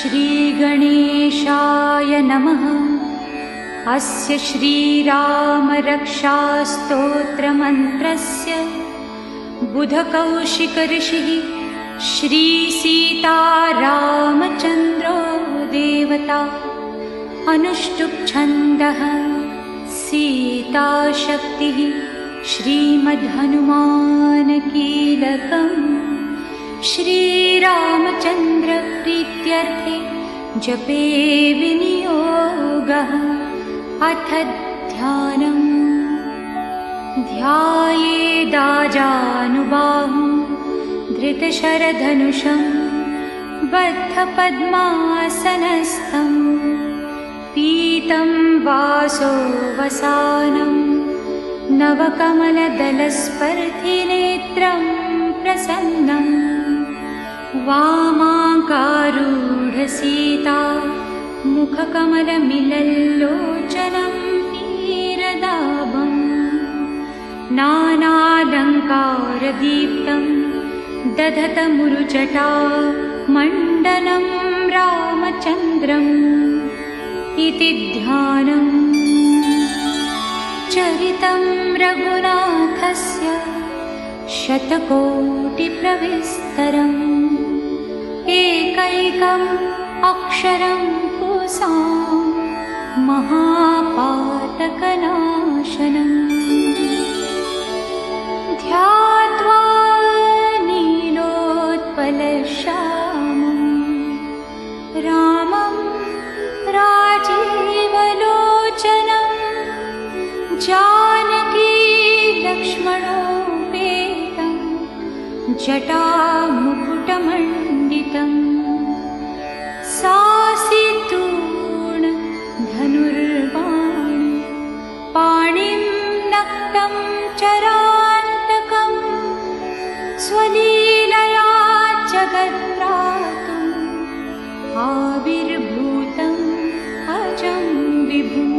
श्रीगणेशाय नमः। अस्य श्रीरामरक्षास्तोत्रमन्त्रस्य बुधकौशिकऋषिः श्रीसीतारामचन्द्रो देवता। अनुष्टुप्छन्दः सीताशक्तिः श्रीमद्हनुमानकीलकम्। श्रीरामचन्द्रप्रीत्यर्थे जपे विनियोगः। अथ ध्यानम्। ध्यायेदाजानुबाहुं धृतशरधनुषं बद्धपद्मासनस्थं। पीतं वासोऽवसानं नवकमलदलस्पर्धिनेत्रं प्रसन्नम्। वामाकारूढसीता मुखकमलमिलल्लोचनं नीरदाभम्। नानालङ्कारदीप्तं दधतमुरुजटा मण्डनं रामचन्द्रम्। इति ध्यानम्। चरितं रघुनाथस्य शतकोटिप्रविस्तरम्। एकैकम् अक्षरं पुंसां महापातकनाशनम्। ध्यात्वा नीलोत्पलश्यामं रामं राजीवलोचनं। जानकी लक्ष्मणोपेतं जटामुकुटमण्डितम्। सासितूर्णधनुर्बाणं पाणिं नक्तं चरान्तकं। स्वलीलया जगत्त्रातुम् आविर्भूतम् अजं विभुम्।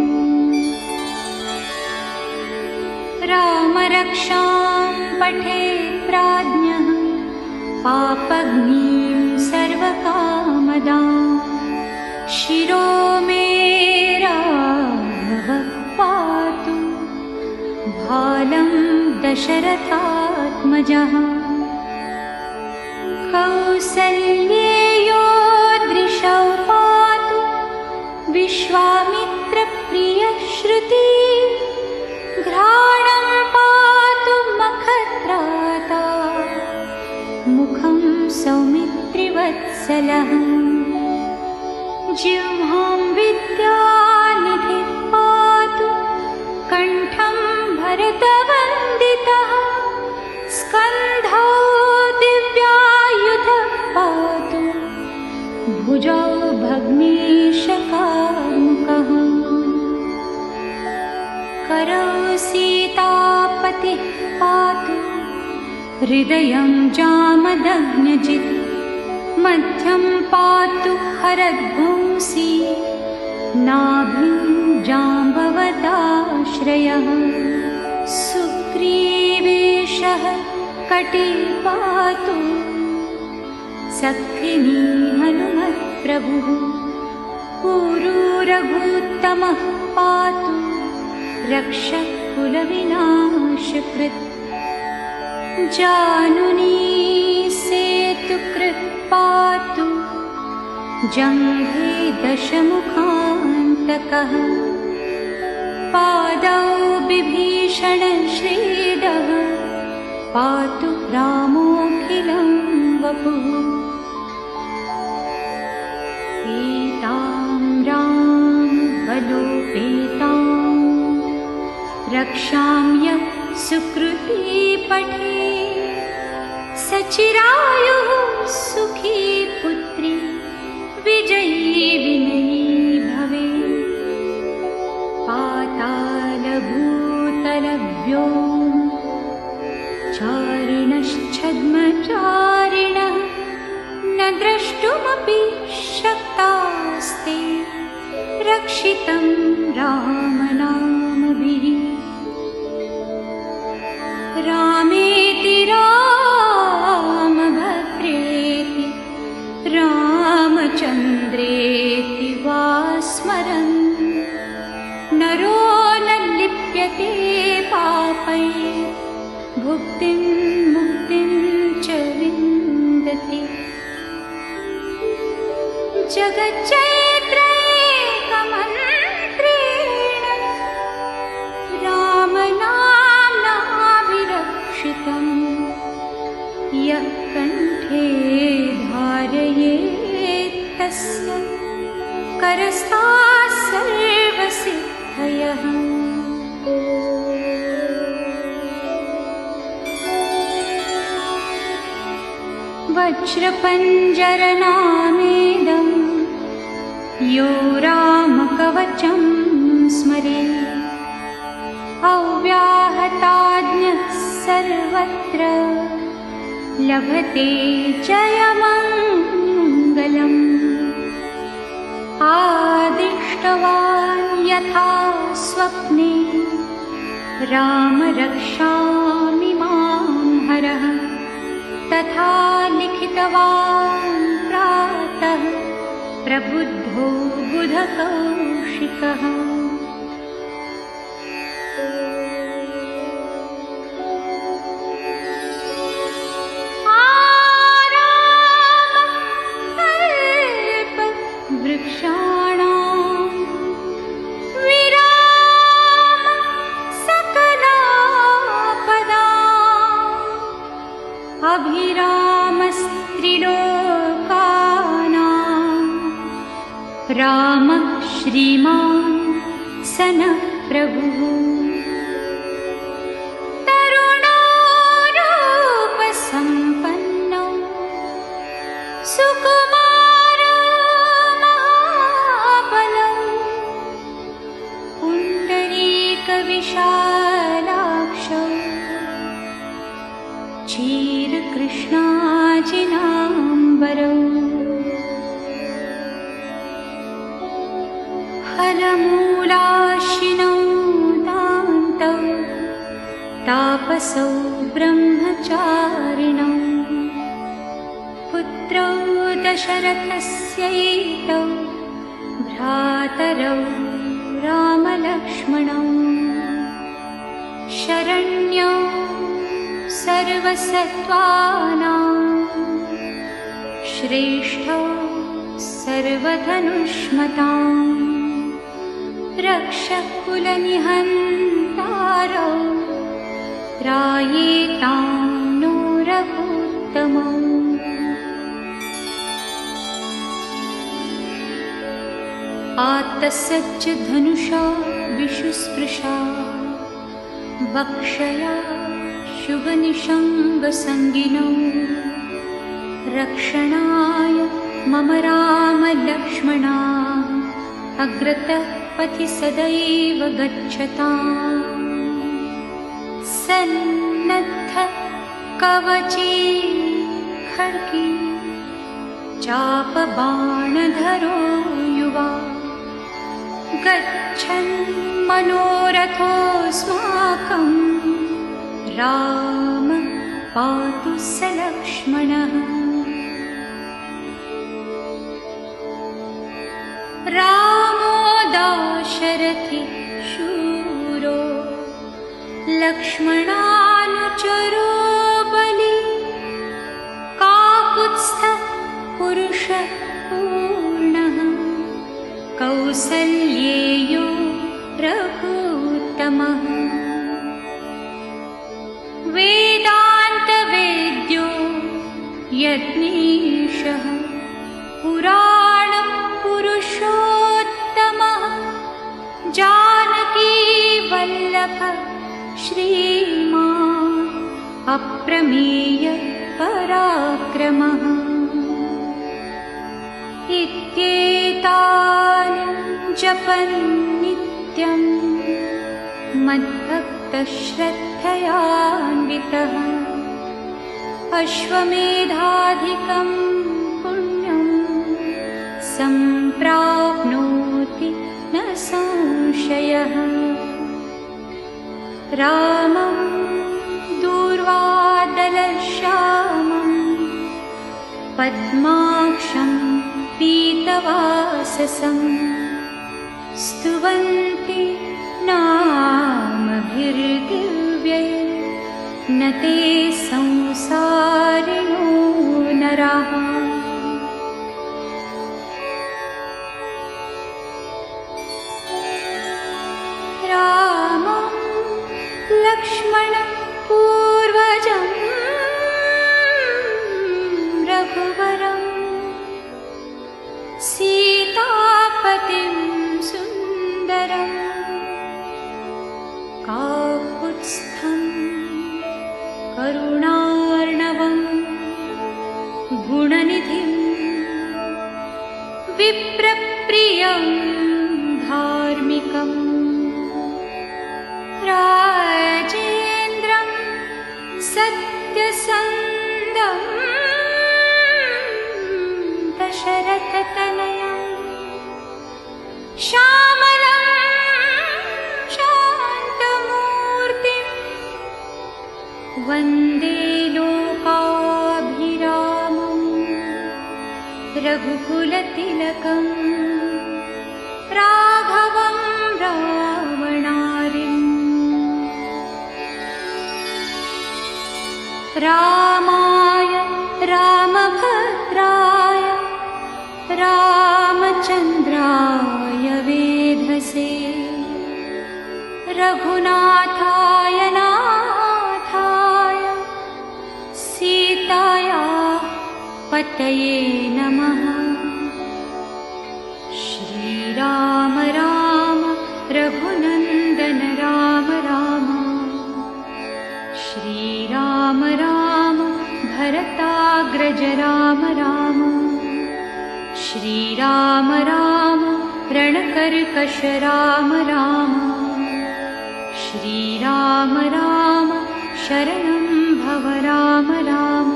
रामरक्षां पठेत् प्राज्ञः पापग्नीं सर्वकामदां। शिरो मे राघवः पातु भालं दशरथात्मजः। कौसल्येयो दृशौ पातु विश्वामित्रप्रियश्रुती। घ्राणं पातु मखत्राता मुखं सौमित्रिवत्सलः। जिह्वां विद्यानिधिः पातु कण्ठं भरतवन्दितः। स्कन्धौ दिव्यायुधः पातु भुजौ भग्नेशकार्मुकः। करौ सीतापतिः पातु हृदयं जामदग्न्यजित्। मध्यं पातु हरद्वंसी नाभिं जाम्बवदाश्रयः। सुग्रीवेशः कटी पातु सखिनी हनुमत्प्रभुः। पुरूरघुत्तमः पातु रक्षकुलविनाशकृत्। जानुनी सेतुकृत् पातु जङ्घे दशमुखान्तकः। पादौ बिभीषणश्रीदः पातु रामोऽखिलं वपुः। एतां रामबलोपेतां रक्षां यः सुकृती पठे। सचिरायुः सुखी पुत्री विजयी विनयी भवे। पातालभूतलव्योम चारिणश्छद्मचारिणः न द्रष्टुमपि शक्तास्ते। रक्षितं रामनामभिः। रामे तस्य करस्ताः सर्वसिद्धयः। वज्रपञ्जरनामेदं यो रामकवचं स्मरेत् अव्याहताज्ञः सर्वत्र लभते जयमङ्गलम्। आदिष्टवान् यथा स्वप्ने राम रक्षामि मां हरः तथा लिखितवान् प्रातः प्रबुद्धो बुधकौशिकः। वृक्षाणां विराम सकलापदाम् अभिरामस्त्रिलोकानां रामः श्रीमान् सनः प्रभुः। तरुणोरूपसम्पन्नो सुकुमारो महाबलः पुण्डरीकविशालाक्षो क्षीरकृष्णाजिनाम्बरौ। फलमूलाशिनौ दान्तौ तापसौ ब्रह्मचारिणौ पुत्रौ दशरथस्यैतौ भ्रातरौ रामलक्ष्मणौ शरण्यौ सर्वसत्त्वानां श्रेष्ठौ सर्वधनुष्मताम् रक्षः कुलनिहन्तारौ त्रायेतां नो रघुत्तमौ। आत्तसज्ज धनुषा विशुस्पृशा वक्षया शुभनिषङ्गसङ्गिनौ रक्षणाय मम रामलक्ष्मणा अग्रतः पथि सदैव गच्छताम्। सन्नद्ध कवची खड्गी चापबाणधरो युवा गच्छन् मनोरथोऽस्माकं राम पातु स लक्ष्मणः। रामो दाशरथि शूरो लक्ष्मणानुचरो बली काकुत्स्थः पुरुषः पूर्णः कौसल्येयो रघुत्तमः। वेदान्तवेद्यो यज्ञेशः पुराणपुरुषोत्तमः जानकीवल्लभः श्रीमान् अप्रमेय पराक्रमः। इत्येतानि जपन् नित्यं मद्भक्तः श्रद्धयान्वितः अश्वमेधाधिकं पुण्यं सम्प्राप्नोति न संशयः। रामं दूर्वादलश्यामं पद्माक्षं पीतवाससं स्तुवन्ति नामभिर्दिव्यैर्न ते संसारिणो नराः। रामं लक्ष्मणं पूर्वजं रघुवरं करुणाकरसूत्रधरं करुणार्णवं गुणनिधिं विप्रप्रियं धार्मिकं राजेन्द्रं सत्यसन्धं दशरथतनयं श्यामलं शान्तमूर्तिं वन्दे लोकाभिरामं रघुकुलतिलकं राघवं रावणारिम् रामाय रामभद्राय रामचन्द्राय वेधसे रघुनाथाय नाथाय सीताया पतये नमः। श्रीराम राम रघुनन्दन राम राम श्रीराम राम भरताग्रज राम राम श्रीराम राम रणकर्कश राम राम श्रीराम राम शरणं भव राम राम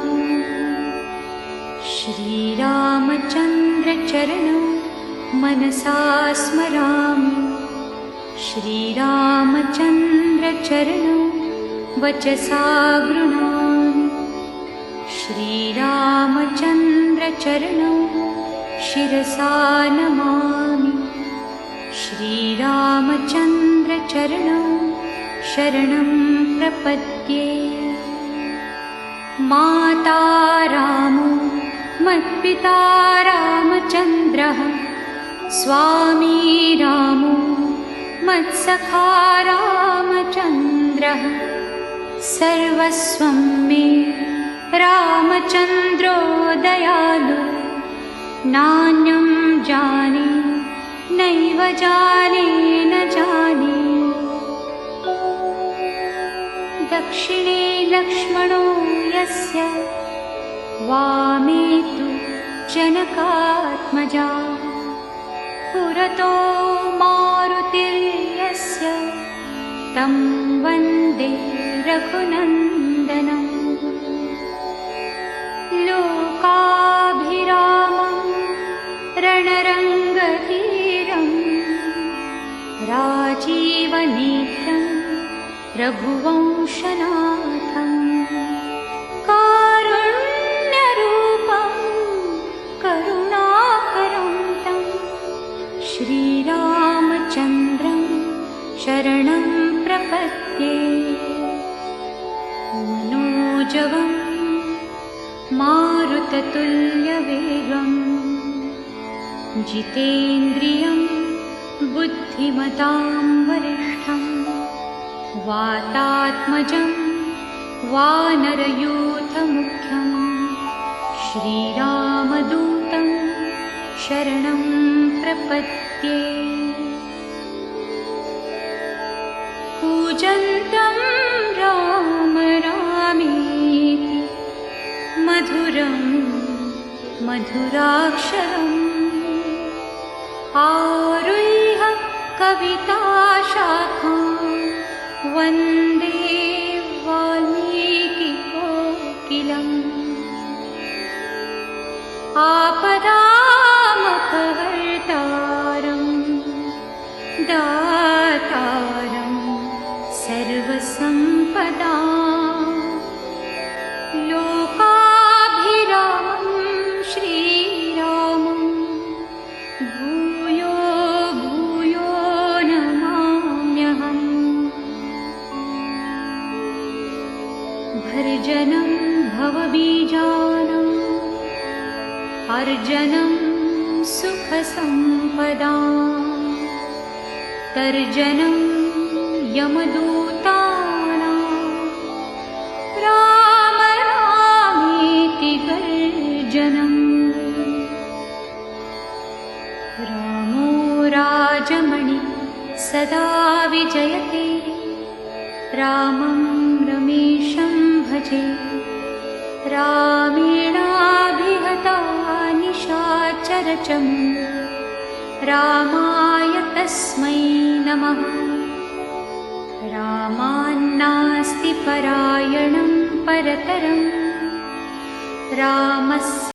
श्रीरामचन्द्र चरणौ मनसा स्मरामि श्रीरामचन्द्र चरणौ वचसा गृह्णामि श्रीरामचन्द्र चरणौ शिरसा नमामि श्रीरामचन्द्र चरणौ शरणं प्रपद्ये। माता रामो मत्पिता रामचन्द्रः स्वामी रामो मत्सखा रामचन्द्रः सर्वस्वं मे रामचन्द्रो दयालु नान्यं जाने नैव जाने न जाने। दक्षिणे लक्ष्मणो यस्य वामे तु जनकात्मजा पुरतो मारुतिर्यस्य तं वन्दे रघुनन्दनं। लोकाभिरामं रणरङ्गधीरं राजीवनेत्रं रघुवंशनाथं कारुण्यरूपं करुणाकरं तं श्रीरामचन्द्रं शरणं प्रपद्ये। मनोजवं मारुततुल्यवेगं जितेन्द्रियं बुद्धिमतां वरिष्ठं वातात्मजं वानरयूथमुख्यं श्रीरामदूतं शरणं प्रपद्ये। कूजन्तं राम रामेति मधुरं मधुराक्षरम् आरुह्य कविताशाखां वन्दे वाल्मीकिकोकिलम्। आपदामपहर्तारं दातारं सर्वसम्पदां लोकाभिरामं श्रीरामं भूयो भूयो नमाम्यहम्। भर्जनं भवबीजानाम् अर्जनं सुखसम्पदाम् तर्जनं यमदूतानां राम रामेति गर्जनम्। रामो राजमणि सदा विजयते रामं रमेशं भजे। रामेणाभिहता निशाचरचम् रामाय तस्मै नमः। रामान्नास्ति परायणं परतरं रामस्य